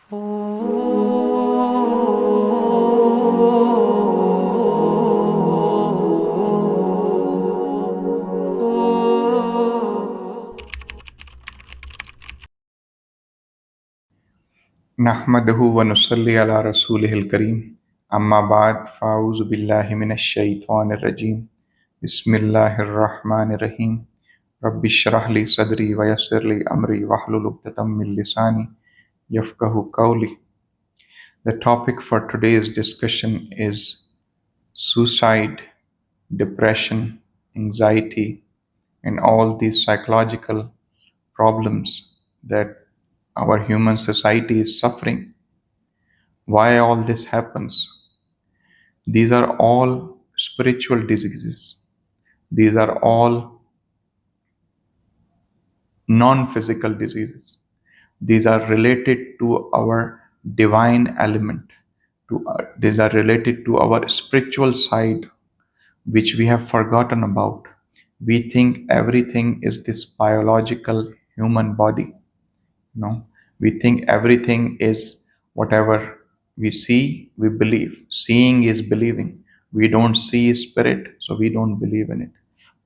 नहमदहु व नुसल्ली अला रसूलिहिल करीम अम्मा बाद फ़ाऊज़ु बिल्लाहि मिनश शैतानिर रजीम बिस्मिल्लाहिर रहमानिर रहीम रब्बि इश्रह ली सदरी व यस्सिर ली अमरी वहलुल उक़दतम मिन लिसानी यफ़क़हू क़ौली. The topic for today's discussion is suicide, depression, anxiety, and all these psychological problems that our human society is suffering. Why all this happens? These are all spiritual diseases. These are all non-physical diseases. These are related to our divine element. These are related to our spiritual side, which we have forgotten about. We think everything is this biological human body. No, we think everything is whatever we see, we believe. Seeing is believing. We don't see spirit, so we don't believe in it.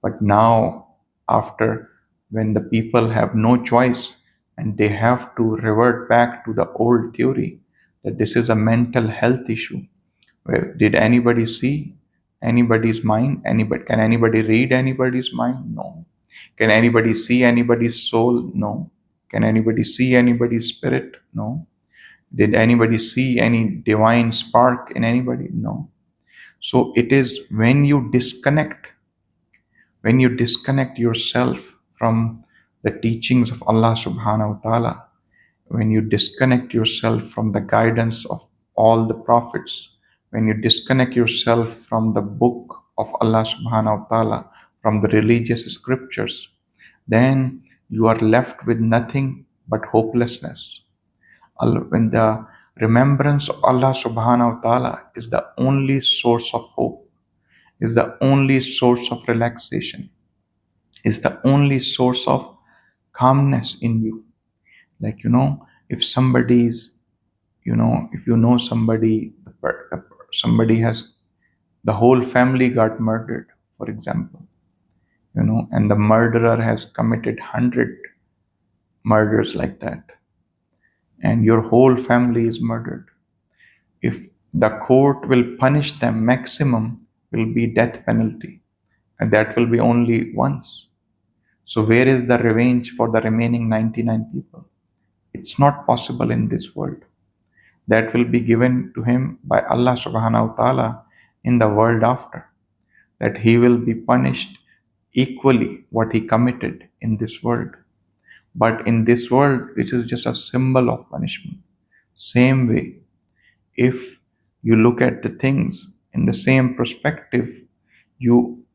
But now, after when the people have no choice and they have to revert back to the old theory that this is a mental health issue, where did anybody see anybody's mind? Can anybody read anybody's mind? No. Can anybody see anybody's soul? No. Can anybody see anybody's spirit? No. Did anybody see any divine spark in anybody? No. So it is when you disconnect yourself from the teachings of Allah subhanahu wa ta'ala, when you disconnect yourself from the guidance of all the prophets, when you disconnect yourself from the book of Allah subhanahu wa ta'ala, from the religious scriptures, then you are left with nothing but hopelessness. When the remembrance of Allah subhanahu wa ta'ala is the only source of hope, is the only source of relaxation, is the only source of calmness in you. Like, if somebody is, if you know somebody, somebody has, the whole family got murdered, for example, and the murderer has committed 100 murders like that, and your whole family is murdered. If the court will punish them, maximum will be death penalty, and that will be only once. So where is the revenge for the remaining 99 people? It's not possible in this world. That will be given to him by Allah subhanahu wa ta'ala in the world after. That he will be punished equally what he committed in this world. But in this world, it is just a symbol of punishment. Same way, if you look at the things in the same perspective, you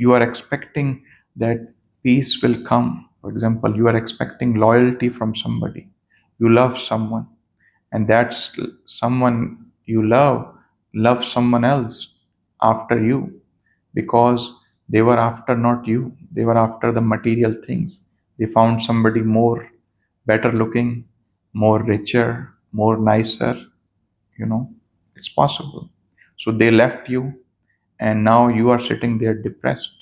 are expecting that peace will come. For example, you are expecting loyalty from somebody. You love someone, and that's someone you love someone else after you, because they were after not you. They were after the material things. They found somebody more better looking, more richer, more nicer. It's possible. So they left you, and now you are sitting there depressed.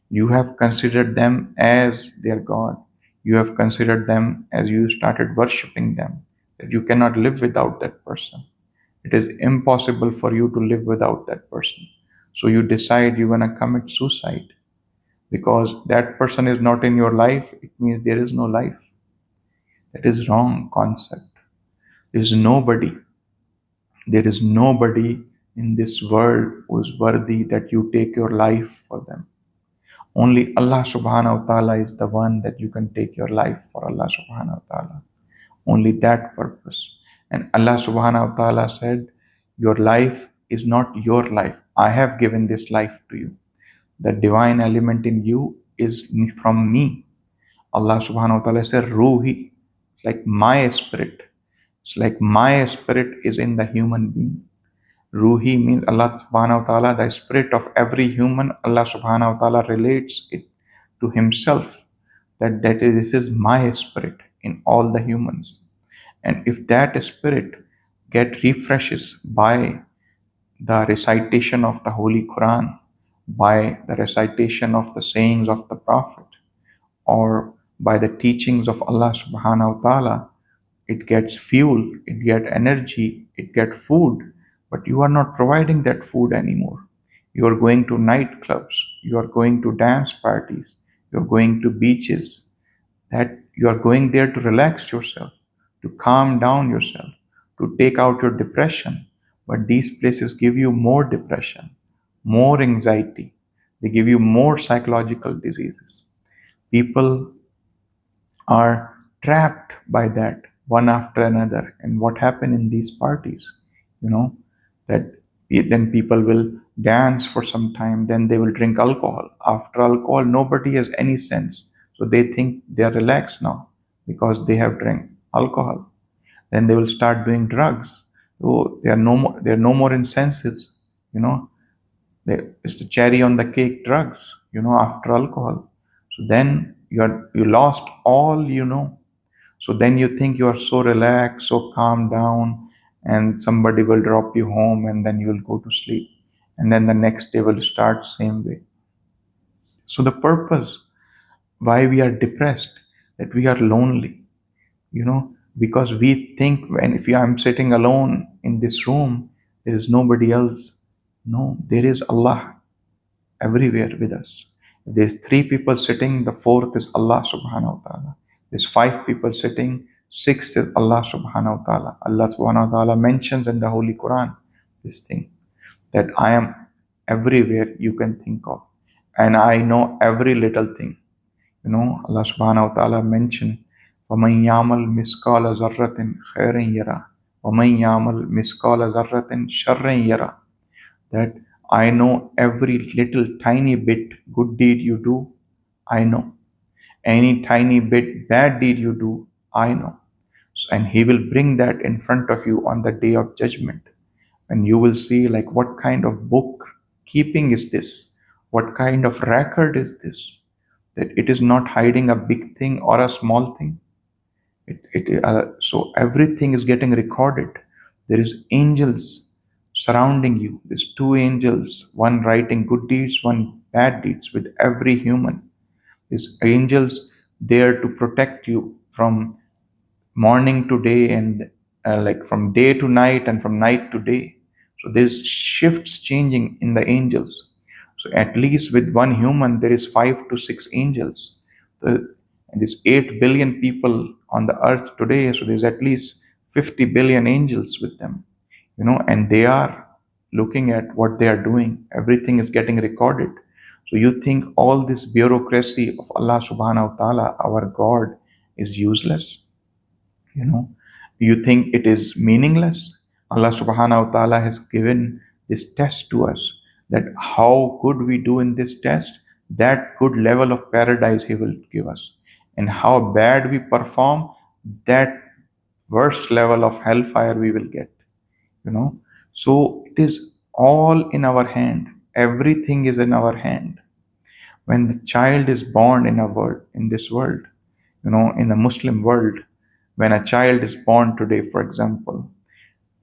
You have considered them as their God. You have considered them as you started worshipping them, that you cannot live without that person. It is impossible for you to live without that person. So you decide you're going to commit suicide. Because that person is not in your life, it means there is no life. That is wrong concept. There is nobody in this world who is worthy that you take your life for them. Only Allah subhanahu wa ta'ala is the one that you can take your life for. Allah subhanahu wa ta'ala. Only that purpose. And Allah subhanahu wa ta'ala said, your life is not your life. I have given this life to you. The divine element in you is from me. Allah subhanahu wa ta'ala said, Ruhi, like my spirit. It's like my spirit is in the human being. Ruhi means Allah subhanahu wa ta'ala, the spirit of every human. Allah subhanahu wa ta'ala relates it to himself. This is my spirit in all the humans. And if that spirit get refreshes by the recitation of the Holy Quran, by the recitation of the sayings of the Prophet, or by the teachings of Allah subhanahu wa ta'ala, it gets fuel, it gets energy, it gets food, but you are not providing that food anymore. You are going to nightclubs, you are going to dance parties, you are going to beaches, that you are going there to relax yourself, to calm down yourself, to take out your depression. But these places give you more depression, more anxiety, they give you more psychological diseases. People are trapped by that one after another. And what happened in these parties, you know, that then people will dance for some time, then they will drink alcohol. After alcohol, nobody has any sense. So they think they are relaxed now because they have drank alcohol. Then they will start doing drugs. So they are no more in senses, you know. It's the cherry on the cake, drugs, after alcohol. So then you lost all, So then you think you are so relaxed, so calm down, and somebody will drop you home, and then you will go to sleep. And then the next day will start same way. So the purpose why we are depressed, that we are lonely, because we think if I'm sitting alone in this room, there is nobody else. No, there is Allah everywhere with us. If there's 3 people sitting, the 4th is Allah subhanahu wa ta'ala. There's 5 people sitting, 6th is Allah subhanahu wa ta'ala. Allah subhanahu wa ta'ala mentions in the Holy Quran this thing, that I am everywhere you can think of, and I know every little thing. Allah subhanahu wa ta'ala mentioned, وَمَنْ يَعْمَلْ مِثْقَالَ ذَرَّةٍ خَيْرًا يَرَهُ وَمَنْ يَعْمَلْ مِثْقَالَ ذَرَّةٍ شَرًّا يَرَهُ, that I know every little tiny bit good deed you do, I know. Any tiny bit bad deed you do, I know. And He will bring that in front of you on the day of judgment. And you will see, like, what kind of book keeping is this? What kind of record is this? That it is not hiding a big thing or a small thing. So everything is getting recorded. There is angels surrounding you. There's 2 angels, one writing good deeds, one bad deeds with every human. There's angels there to protect you from morning to day, and like from day to night and from night to day. So there's shifts changing in the angels. So at least with one human, there is 5 to 6 angels. And there's 8 billion people on the earth today. So there's at least 50 billion angels with them, and they are looking at what they are doing. Everything is getting recorded. So you think all this bureaucracy of Allah subhanahu wa ta'ala, our God, is useless? You think it is meaningless? Allah subhanahu wa ta'ala has given this test to us, that how good we do in this test, that good level of paradise He will give us. And how bad we perform, that worst level of hellfire we will get. So it is all in our hand. Everything is in our hand. When the child is born in this world, in the Muslim world, when a child is born today, for example,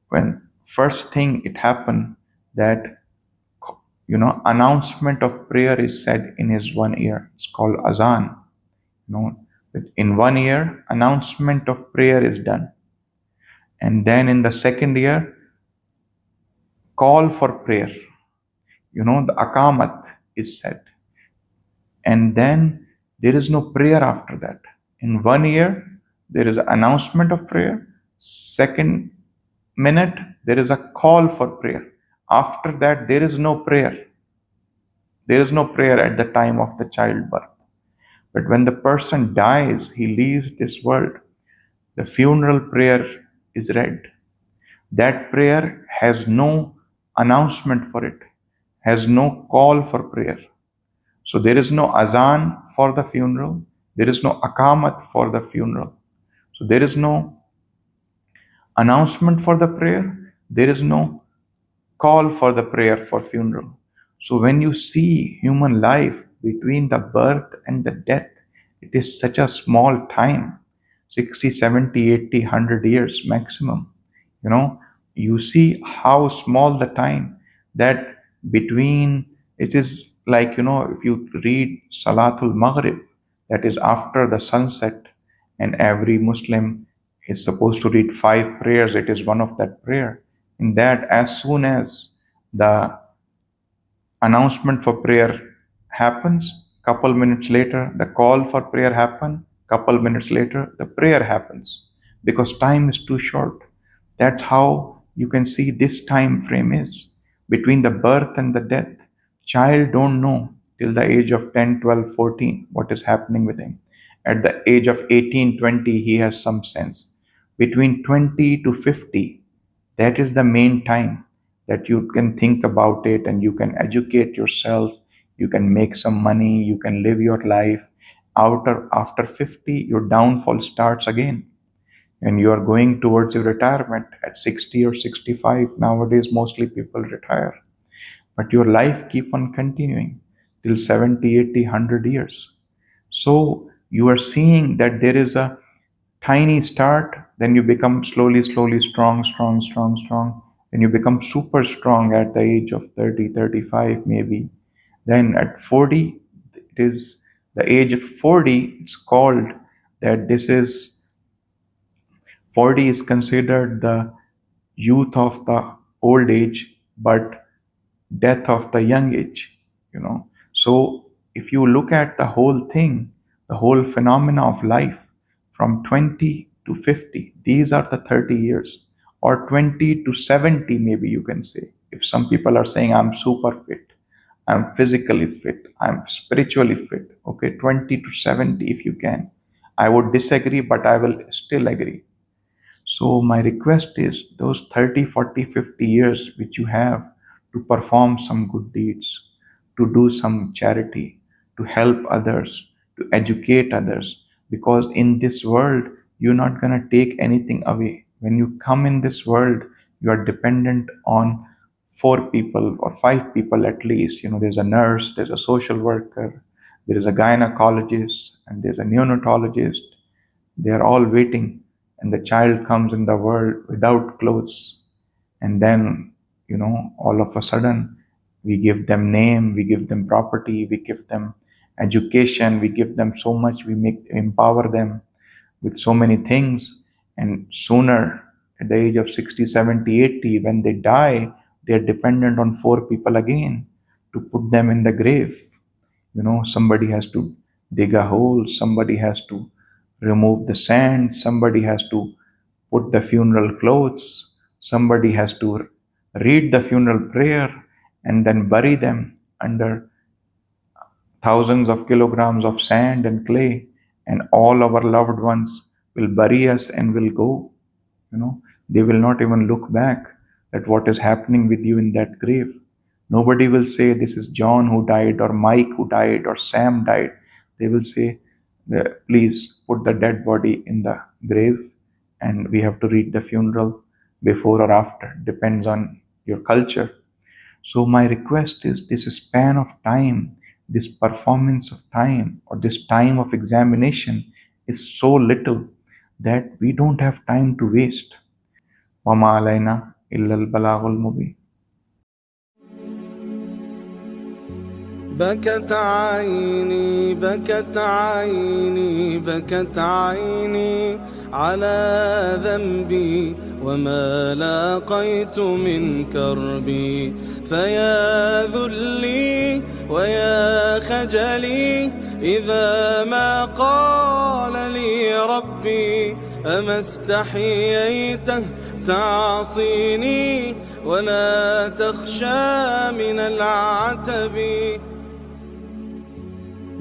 when first thing it happened, that announcement of prayer is said in his one ear. It's called azan. That in one ear, announcement of prayer is done, and then in the second ear, call for prayer. The akamat is said, and then there is no prayer after that. In one ear, there is an announcement of prayer. Second minute, there is a call for prayer. After that, there is no prayer. There is no prayer at the time of the childbirth. But when the person dies, he leaves this world, the funeral prayer is read. That prayer has no announcement for it, has no call for prayer. So there is no azan for the funeral. There is no akamat for the funeral. So there is no announcement for the prayer. There is no call for the prayer for funeral. So when you see human life between the birth and the death, it is such a small time, 60, 70, 80, 100 years maximum. You see how small the time that between it is. Like, if you read Salatul Maghrib, that is after the sunset, and every Muslim is supposed to read 5 prayers. It is one of that prayer. In that, as soon as the announcement for prayer happens, couple minutes later the call for prayer happen, couple minutes later the prayer happens, because time is too short. That's how you can see this time frame is between the birth and the death. Child don't know till the age of 10, 12, 14 what is happening with him. At the age of 18, 20 he has some sense. Between 20 to 50, that is the main time that you can think about it, and you can educate yourself, you can make some money, you can live your life. After 50, your downfall starts again, and you are going towards your retirement at 60 or 65. Nowadays mostly people retire, but your life keep on continuing till 70, 80, 100 years. So you are seeing that there is a tiny start, then you become slowly, slowly strong, strong, strong, strong. Then you become super strong at the age of 30, 35 maybe. Then at 40, it is the age of 40, it's called that this is 40 is considered the youth of the old age, but death of the young age. So if you look at the whole thing, the whole phenomena of life, from 20 to 50, these are the 30 years, or 20 to 70, maybe you can say. If some people are saying, I'm super fit, I'm physically fit, I'm spiritually fit, okay, 20 to 70 if you can. I would disagree, but I will still agree. So my request is those 30, 40, 50 years which you have to perform some good deeds, to do some charity, to help others, to educate others, because in this world you're not going to take anything away. When you come in this world, you are dependent on 4 people or 5 people at least. There's a nurse, there's a social worker, there is a gynecologist, and there's a neonatologist. They are all waiting, and the child comes in the world without clothes. And then, all of a sudden, we give them name, we give them property, we give them education, we give them so much, we empower them with so many things. And sooner, at the age of 60, 70, 80, when they die, they're dependent on 4 people again to put them in the grave. Somebody has to dig a hole, somebody has to remove the sand, somebody has to put the funeral clothes, somebody has to read the funeral prayer, and then bury them under thousands of kilograms of sand and clay. And all our loved ones will bury us and will go. They will not even look back at what is happening with you in that grave. Nobody will say, this is John who died, or Mike who died, or Sam died. They will say, please put the dead body in the grave, and we have to read the funeral before or after, depends on your culture. So my request is, this span of time, this performance of time, or this time of examination is so little that we don't have time to waste. وَمَا عَلَيْنَا إِلَّا الْبَلَاغُ الْمُبِينُ. بكت عيني بكت عيني بكت عيني على ذنبي وما لاقيت من كربي، فيا ذلي ويا خجلي إذا ما قال لي ربي أما استحييته تعصيني ولا تخشى من العتب.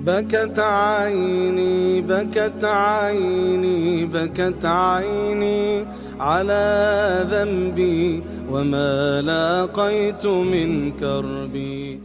بكت عيني بكت عيني بكت عيني على ذنبي وما لاقيت من كربي.